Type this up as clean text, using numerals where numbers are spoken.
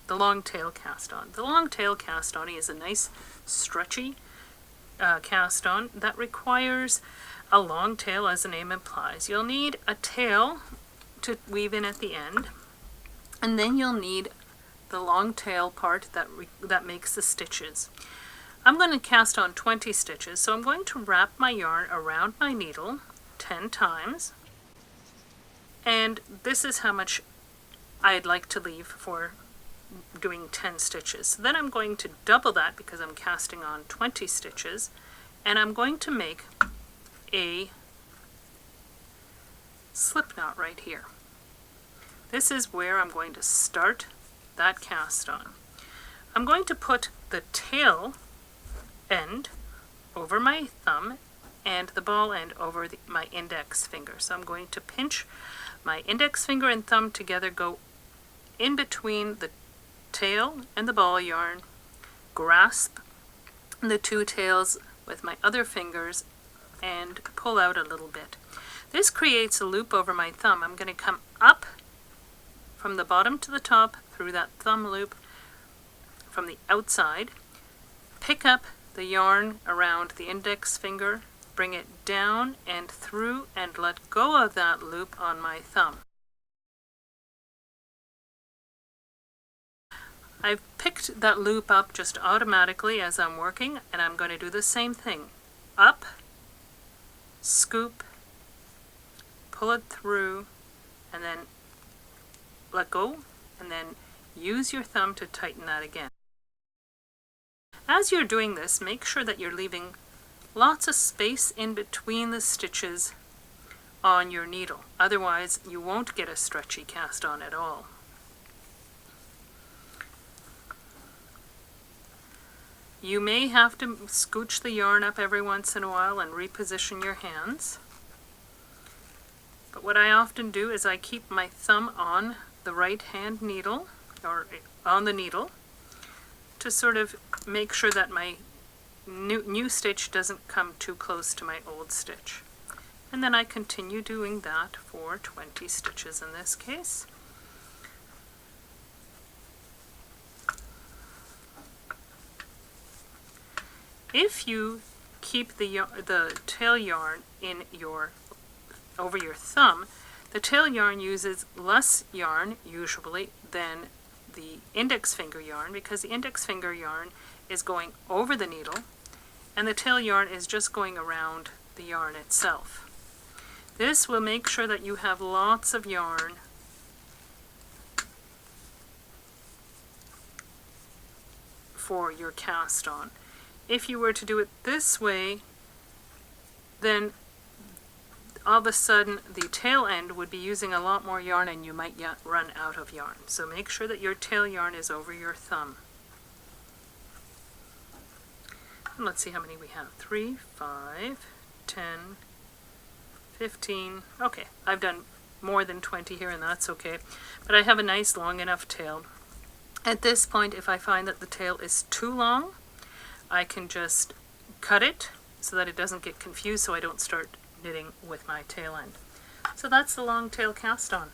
the long tail cast on. The long tail cast on is a nice stretchy cast on that requires a long tail, as the name implies. You'll need a tail to weave in at the end, and then you'll need the long tail part that makes the stitches. I'm going to cast on 20 stitches, so I'm going to wrap my yarn around my needle 10 times, and this is how much I'd like to leave for doing 10 stitches. So then I'm going to double that because I'm casting on 20 stitches, and I'm going to make a slip knot right here. This is where I'm going to start that cast on. I'm going to put the tail end over my thumb and the ball end over my index finger. So I'm going to pinch my index finger and thumb together, go in between the tail and the ball yarn, grasp the two tails with my other fingers, and pull out a little bit. This creates a loop over my thumb. I'm going to come up from the bottom to the top through that thumb loop from the outside, pick up the yarn around the index finger, bring it down and through, and let go of that loop on my thumb. I've picked that loop up just automatically as I'm working, and I'm going to do the same thing. Up, scoop, pull it through, and then let go, and then use your thumb to tighten that again. As you're doing this, make sure that you're leaving lots of space in between the stitches on your needle. Otherwise, you won't get a stretchy cast on at all. You may have to scooch the yarn up every once in a while and reposition your hands. But what I often do is I keep my thumb on the right hand needle, or on the needle, to sort of make sure that my new stitch doesn't come too close to my old stitch. And then I continue doing that for 20 stitches in this case. If you keep the tail yarn in over your thumb, the tail yarn uses less yarn usually than the index finger yarn, because the index finger yarn is going over the needle and the tail yarn is just going around the yarn itself. This will make sure that you have lots of yarn for your cast on. If you were to do it this way, then all of a sudden the tail end would be using a lot more yarn and you might yet run out of yarn. So make sure that your tail yarn is over your thumb. And let's see how many we have. 3, 5, 10, 15. Okay, I've done more than 20 here, and that's okay. But I have a nice long enough tail. At this point, if I find that the tail is too long, I can just cut it so that it doesn't get confused, so I don't start knitting with my tail end. So that's the long tail cast on.